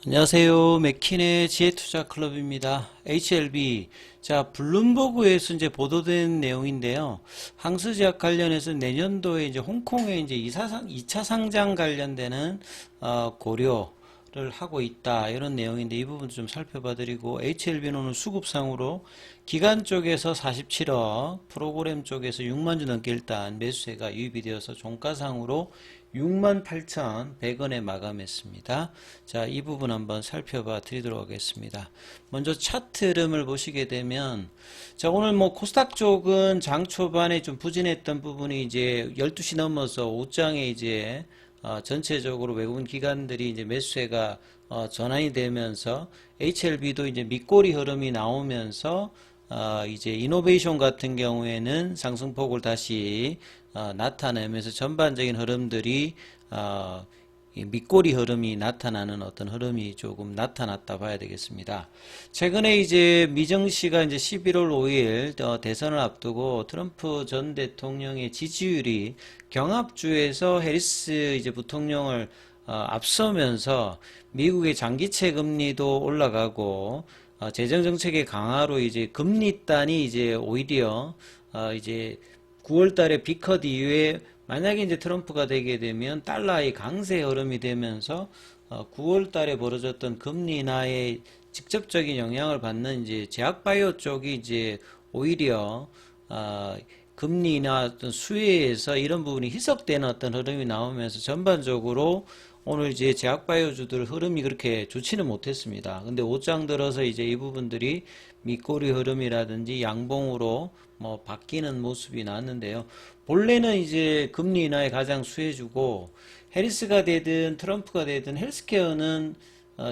안녕하세요. 맥킨의 지혜투자클럽입니다. HLB. 자, 블룸버그에서 이제 보도된 내용인데요. 항스제약 관련해서 내년도에 이제 홍콩에 이제 2차 상장 관련되는, 고려를 하고 있다. 이런 내용인데 이 부분 좀 살펴봐 드리고, HLB는 오늘 수급상으로 기간 쪽에서 47억, 프로그램 쪽에서 6만 주 넘게 일단 매수세가 유입이 되어서 종가상으로 68,100원에 마감했습니다. 자, 이 부분 한번 살펴봐 드리도록 하겠습니다. 먼저 차트 흐름을 보시게 되면, 자, 오늘 뭐 코스닥 쪽은 장 초반에 좀 부진했던 부분이 이제 12시 넘어서 오장에 이제 전체적으로 외국인 기관들이 이제 매수세가 전환이 되면서 HLB도 이제 밑꼬리 흐름이 나오면서 이제 이노베이션 같은 경우에는 상승폭을 다시 나타내면서 전반적인 흐름들이 이 밑꼬리 흐름이 나타나는 어떤 흐름이 조금 나타났다 봐야 되겠습니다. 최근에 이제 미정시가 이제 11월 5일 대선을 앞두고 트럼프 전 대통령의 지지율이 경합주에서 해리스 이제 부통령을 앞서면서 미국의 장기채 금리도 올라가고 재정 정책의 강화로 이제 금리단이 이제 오히려 이제 9월 달에 비컷 이후에 만약에 이제 트럼프가 되게 되면 달러의 강세 흐름이 되면서 9월 달에 벌어졌던 금리 인하에 직접적인 영향을 받는 이제 제약바이오 쪽이 이제 오히려 금리 인하 어떤 수혜에서 이런 부분이 희석되는 어떤 흐름이 나오면서 전반적으로 오늘 이제 제약바이오주들 흐름이 그렇게 좋지는 못했습니다. 근데 옷장 들어서 이제 이 부분들이 밑꼬리 흐름이라든지 양봉으로 뭐 바뀌는 모습이 나왔는데요. 본래는 이제 금리 인하에 가장 수혜주고 해리스가 되든 트럼프가 되든 헬스케어는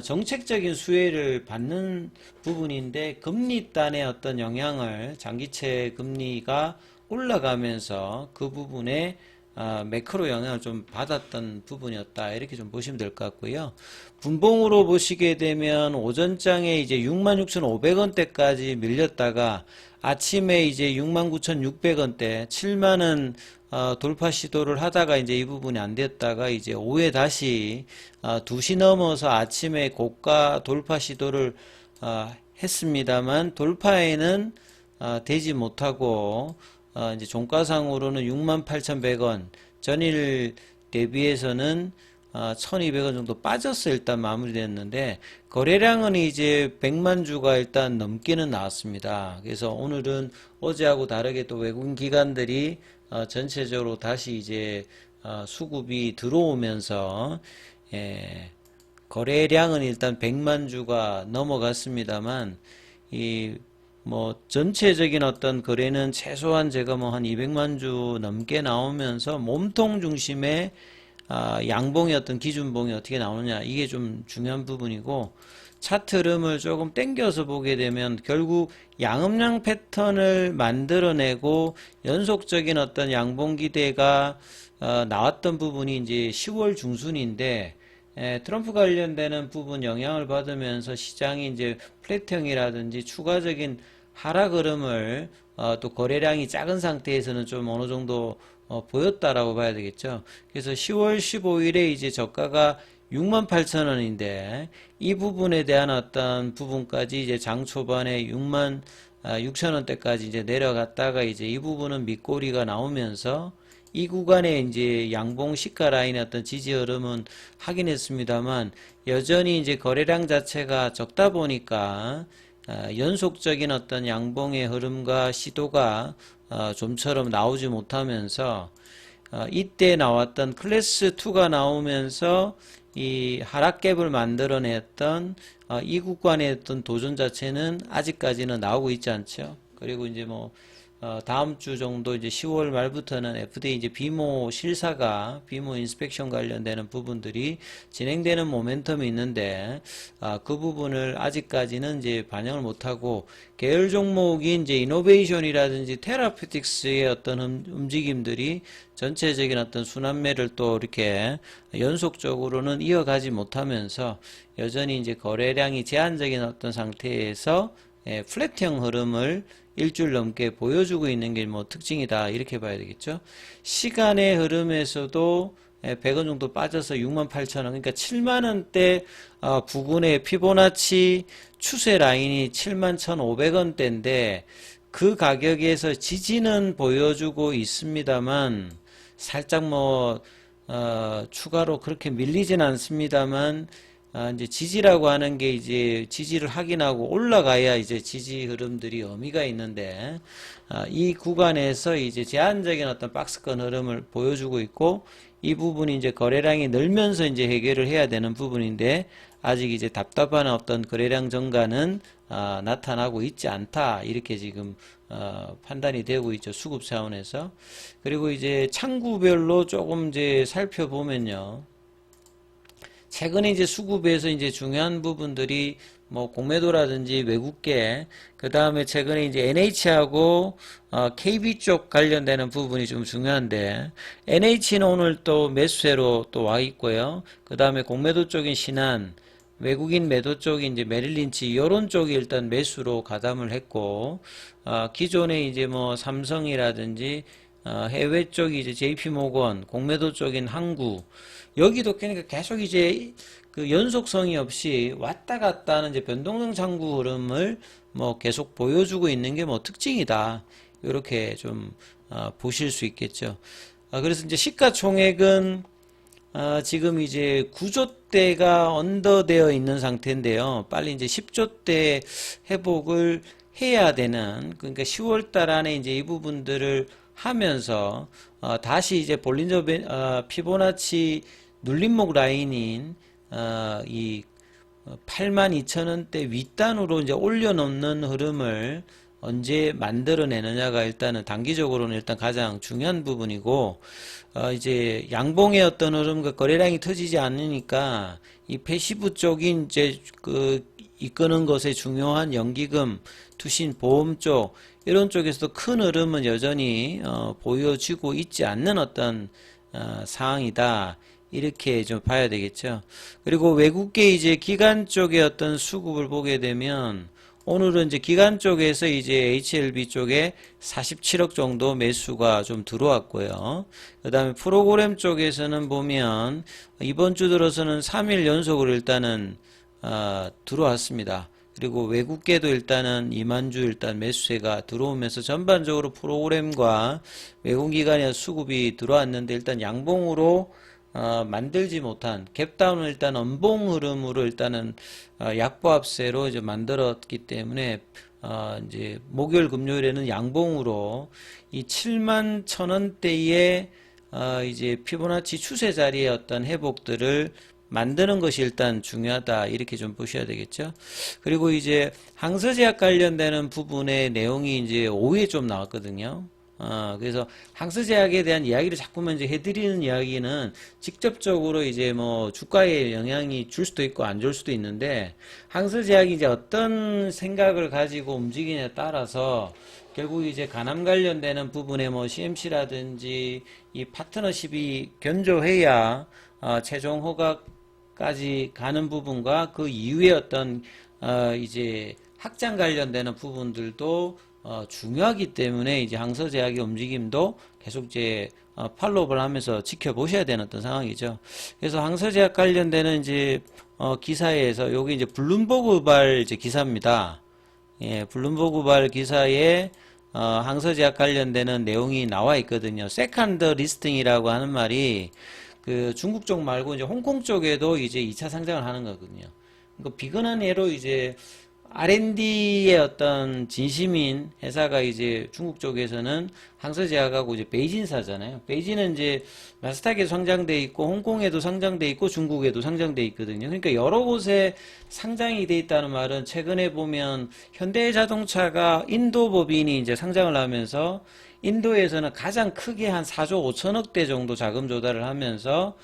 정책적인 수혜를 받는 부분인데 금리단의 어떤 영향을 장기채 금리가 올라가면서 그 부분에 매크로 영향을 좀 받았던 부분이었다. 이렇게 좀 보시면 될 것 같고요. 분봉으로 보시게 되면 오전장에 이제 66,500원대까지 밀렸다가 아침에 이제 69,600원대 7만원 돌파 시도를 하다가 이제 이 부분이 안 됐다가 이제 오후에 다시 2시 넘어서 아침에 고가 돌파 시도를 했습니다만 돌파에는 되지 못하고 이제 종가상으로는 68,100원 전일 대비해서는 1,200원 정도 빠져서 일단 마무리됐는데 거래량은 이제 100만 주가 일단 넘기는 나왔습니다. 그래서 오늘은 어제하고 다르게 또 외국인 기관들이 전체적으로 다시 이제 수급이 들어오면서 거래량은 일단 100만 주가 넘어갔습니다만 이 뭐 전체적인 어떤 거래는 최소한 제가 뭐 한 200만 주 넘게 나오면서 몸통 중심의 양봉의 어떤 기준봉이 어떻게 나오느냐 이게 좀 중요한 부분이고 차트 흐름을 조금 당겨서 보게 되면 결국 양음양 패턴을 만들어내고 연속적인 어떤 양봉 기대가 나왔던 부분이 이제 10월 중순인데 트럼프 관련되는 부분 영향을 받으면서 시장이 이제 플랫형이라든지 추가적인 하락 흐름을 또 거래량이 작은 상태에서는 좀 어느 정도 보였다라고 봐야 되겠죠. 그래서 10월 15일에 이제 저가가 68,000원인데 이 부분에 대한 어떤 부분까지 이제 장 초반에 6만 6천원대까지 이제 내려갔다가 이제 이 부분은 밑꼬리가 나오면서 이 구간에 이제 양봉 시가 라인의 어떤 지지 흐름은 하긴 했습니다만 여전히 이제 거래량 자체가 적다 보니까 연속적인 어떤 양봉의 흐름과 시도가 좀처럼 나오지 못하면서 이때 나왔던 클래스 2가 나오면서 이 하락갭을 만들어냈던 이 구간의 어떤 도전 자체는 아직까지는 나오고 있지 않죠. 그리고 이제 뭐 다음 주 정도 이제 10월 말부터는 FDA 이제 비모 실사가 비모 인스펙션 관련되는 부분들이 진행되는 모멘텀이 있는데 그 부분을 아직까지는 이제 반영을 못하고 계열 종목인 이제 이노베이션이라든지 테라피틱스의 어떤 움직임들이 전체적인 어떤 순환매를 또 이렇게 연속적으로는 이어가지 못하면서 여전히 이제 거래량이 제한적인 어떤 상태에서 플랫형 흐름을 일주일 넘게 보여주고 있는 게 뭐 특징이다 이렇게 봐야 되겠죠. 시간의 흐름에서도 100원 정도 빠져서 68,000원, 그러니까 7만원대 부근의 피보나치 추세 라인이 71,500원대인데 그 가격에서 지지는 보여주고 있습니다만 살짝 추가로 그렇게 밀리진 않습니다만 이제 지지라고 하는 게 이제 지지를 확인하고 올라가야 이제 지지 흐름들이 의미가 있는데 이 구간에서 이제 제한적인 어떤 박스권 흐름을 보여주고 있고 이 부분이 이제 거래량이 늘면서 이제 해결을 해야 되는 부분인데 아직 이제 답답한 어떤 거래량 증가는 나타나고 있지 않다 이렇게 지금 판단이 되고 있죠. 수급 차원에서. 그리고 이제 창구별로 조금 이제 살펴보면요. 최근에 이제 수급에서 이제 중요한 부분들이 뭐 공매도라든지 외국계, 그 다음에 최근에 이제 NH하고 KB 쪽 관련되는 부분이 좀 중요한데 NH는 오늘 또 매수세로 또 와 있고요. 그 다음에 공매도 쪽인 신한, 외국인 매도 쪽이 이제 메릴린치 이런 쪽이 일단 매수로 가담을 했고 기존에 이제 뭐 삼성이라든지 해외 쪽이 이제 JP모건, 공매도 쪽인 항구 여기도 그러니까 계속 이제 그 연속성이 없이 왔다 갔다 하는 이제 변동성 장구 흐름을 뭐 계속 보여주고 있는 게 뭐 특징이다. 이렇게 좀 보실 수 있겠죠. 그래서 이제 시가총액은 지금 이제 9조대가 언더되어 있는 상태인데요. 빨리 이제 10조대 회복을 해야 되는, 그러니까 10월달 안에 이제 이 부분들을 하면서 다시 이제 볼린저 피보나치 눌림목 라인인 이 82,000원대 윗단으로 이제 올려놓는 흐름을 언제 만들어내느냐가 일단은 단기적으로는 일단 가장 중요한 부분이고 이제 양봉의 어떤 흐름과 거래량이 터지지 않으니까 이 패시브 쪽인 이제 그 이끄는 것에 중요한 연기금, 투신, 보험 쪽 이런 쪽에서도 큰 흐름은 여전히 보여지고 있지 않는 어떤 상황이다. 이렇게 좀 봐야 되겠죠. 그리고 외국계 이제 기관 쪽의 어떤 수급을 보게 되면 오늘은 이제 기관 쪽에서 이제 HLB 쪽에 47억 정도 매수가 좀 들어왔고요. 그 다음에 프로그램 쪽에서는 보면 이번 주 들어서는 3일 연속으로 일단은 들어왔습니다. 그리고 외국계도 일단은 2만 주 일단 매수세가 들어오면서 전반적으로 프로그램과 외국기관의 수급이 들어왔는데 일단 양봉으로 만들지 못한 갭다운을 일단 음봉 흐름으로 일단은 약보합세로 이제 만들었기 때문에 이제 목요일 금요일에는 양봉으로 이 71,000원대의 이제 피보나치 추세 자리의 어떤 회복들을 만드는 것이 일단 중요하다 이렇게 좀 보셔야 되겠죠. 그리고 이제 항서제약 관련되는 부분의 내용이 이제 오후에 좀 나왔거든요. 그래서 항서제약에 대한 이야기를 자꾸만 이제 해드리는 이야기는 직접적으로 이제 뭐 주가에 영향이 줄 수도 있고 안 줄 수도 있는데 항서제약이 이제 어떤 생각을 가지고 움직이냐에 따라서 결국 이제 간암 관련되는 부분에 뭐 CMC라든지 이 파트너십이 견조해야 최종 허가까지 가는 부분과 그 이후에 어떤 이제 확장 관련되는 부분들도 중요하기 때문에 이제 항서제약의 움직임도 계속 이제 팔로우를 하면서 지켜보셔야 되는 어떤 상황이죠. 그래서 항서제약 관련되는 이제 기사에서 요게 이제 블룸버그발 이제 기사입니다. 예, 블룸버그발 기사에 항서제약 관련되는 내용이 나와 있거든요. 세컨드 리스팅이라고 하는 말이 그 중국 쪽 말고 이제 홍콩 쪽에도 이제 2차 상장을 하는 거거든요. 그러니까 비근한 예로 이제 R&D의 어떤 진심인 회사가 이제 중국 쪽에서는 항서제약하고 이제 베이진사잖아요. 베이진은 이제 나스닥에도 상장돼 있고 홍콩에도 상장돼 있고 중국에도 상장돼 있거든요. 그러니까 여러 곳에 상장이 돼 있다는 말은 최근에 보면 현대자동차가 인도 법인이 이제 상장을 하면서 인도에서는 가장 크게 한 4조 5천억대 정도 자금 조달을 하면서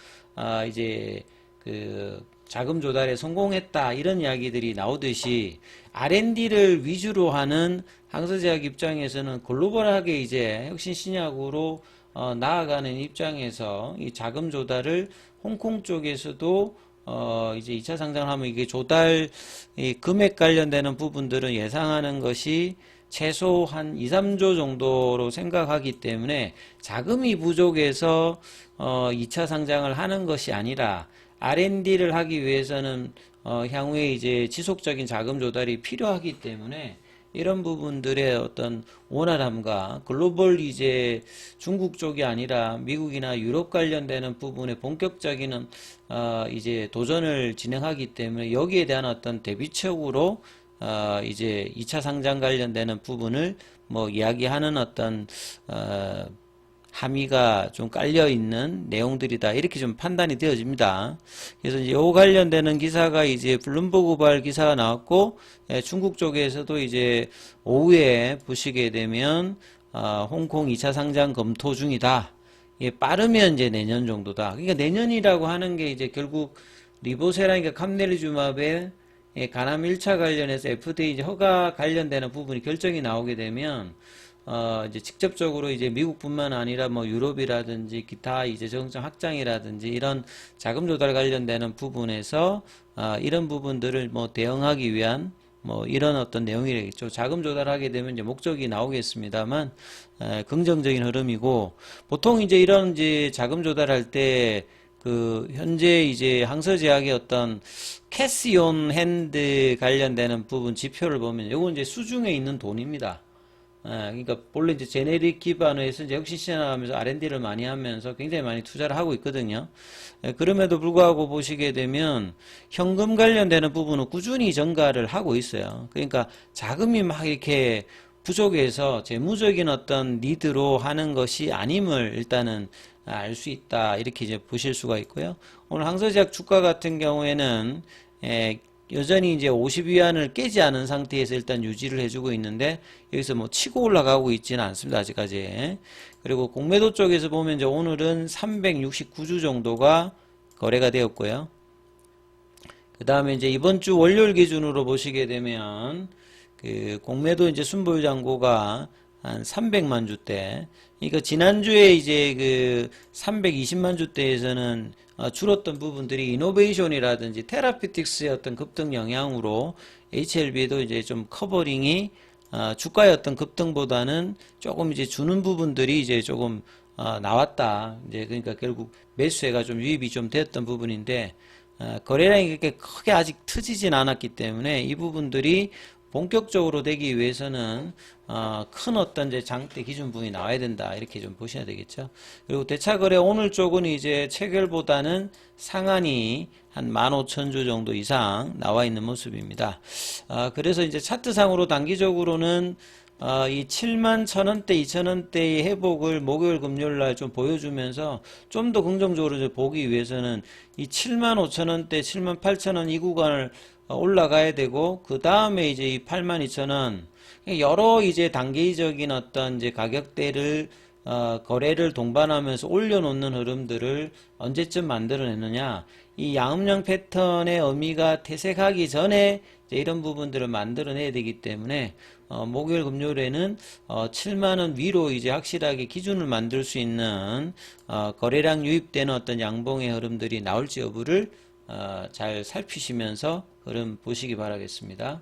이제 그 자금 조달에 성공했다 이런 이야기들이 나오듯이 R&D를 위주로 하는 항서제약 입장에서는 글로벌하게 이제 혁신 신약으로 나아가는 입장에서 이 자금 조달을 홍콩 쪽에서도 이제 2차 상장을 하면 이게 조달 이 금액 관련되는 부분들은 예상하는 것이 최소 한 2, 3조 정도로 생각하기 때문에 자금이 부족해서 2차 상장을 하는 것이 아니라 R&D를 하기 위해서는 향후에 이제 지속적인 자금 조달이 필요하기 때문에 이런 부분들의 어떤 원활함과 글로벌 이제 중국 쪽이 아니라 미국이나 유럽 관련되는 부분에 본격적인 이제 도전을 진행하기 때문에 여기에 대한 어떤 대비책으로 이제 2차 상장 관련되는 부분을 뭐 이야기하는 어떤 함의가 좀 깔려 있는 내용들이다 이렇게 좀 판단이 되어집니다. 그래서 이제 요 관련되는 기사가 이제 블룸버그발 기사가 나왔고 중국 쪽에서도 이제 오후에 보시게 되면 홍콩 2차 상장 검토 중이다. 빠르면 이제 내년 정도다. 그러니까 내년이라고 하는 게 이제 결국 리보세라니까 캄넬리주마베 간암 1차 관련해서 FDA 이제 허가 관련되는 부분이 결정이 나오게 되면 이제 직접적으로 이제 미국뿐만 아니라 뭐 유럽이라든지 기타 이제 적응증 확장이라든지 이런 자금 조달 관련되는 부분에서 이런 부분들을 뭐 대응하기 위한 뭐 이런 어떤 내용이겠죠. 자금 조달하게 되면 이제 목적이 나오겠습니다만 긍정적인 흐름이고 보통 이제 이런 이제 자금 조달할 때 그 현재 이제 항서제약의 어떤 캐시온 핸드 관련되는 부분 지표를 보면 이건 이제 수중에 있는 돈입니다. 그러니까 본래 이제 제네릭 기반으로 해서 이제 혁신 시장하면서 R&D를 많이 하면서 굉장히 많이 투자를 하고 있거든요. 그럼에도 불구하고 보시게 되면 현금 관련되는 부분은 꾸준히 증가를 하고 있어요. 그러니까 자금이 막 이렇게 부족해서 재무적인 어떤 니드로 하는 것이 아님을 일단은 알 수 있다. 이렇게 이제 보실 수가 있고요. 오늘 항서제약 주가 같은 경우에는 여전히 이제 50위안을 깨지 않은 상태에서 일단 유지를 해주고 있는데 여기서 뭐 치고 올라가고 있지는 않습니다. 아직까지. 그리고 공매도 쪽에서 보면 이제 오늘은 369주 정도가 거래가 되었고요. 그 다음에 이제 이번 주 월요일 기준으로 보시게 되면 그 공매도 이제 순보유 잔고가 한 300만 주대. 그러니까 지난주에 이제 그 320만 주대에서는 줄었던 부분들이 이노베이션이라든지 테라피틱스의 어떤 급등 영향으로 HLB도 이제 좀 커버링이 주가의 어떤 급등보다는 조금 이제 주는 부분들이 이제 조금 나왔다. 이제 그러니까 결국 매수세가 좀 유입이 좀 됐던 부분인데 거래량이 그렇게 크게 아직 트지진 않았기 때문에 이 부분들이 본격적으로 되기 위해서는 큰 어떤 이제 장대 기준분이 나와야 된다 이렇게 좀 보셔야 되겠죠. 그리고 대차거래 오늘 쪽은 이제 체결보다는 상한이 한 15,000주 정도 이상 나와 있는 모습입니다. 그래서 이제 차트상으로 단기적으로는 이 71,000원대, 2,000원대의 회복을 목요일, 금요일 날 좀 보여주면서 좀 더 긍정적으로 좀 보기 위해서는 이 75,000원대, 78,000원 이 구간을 올라가야 되고 그 다음에 이제 이 82,000원 여러 이제 단계적인 어떤 이제 가격대를 거래를 동반하면서 올려놓는 흐름들을 언제쯤 만들어내느냐 이 양음양 패턴의 의미가 퇴색하기 전에 이제 이런 부분들을 만들어내야 되기 때문에 목요일 금요일에는 7만원 위로 이제 확실하게 기준을 만들 수 있는 거래량 유입되는 어떤 양봉의 흐름들이 나올지 여부를 잘 살피시면서 흐름 보시기 바라겠습니다.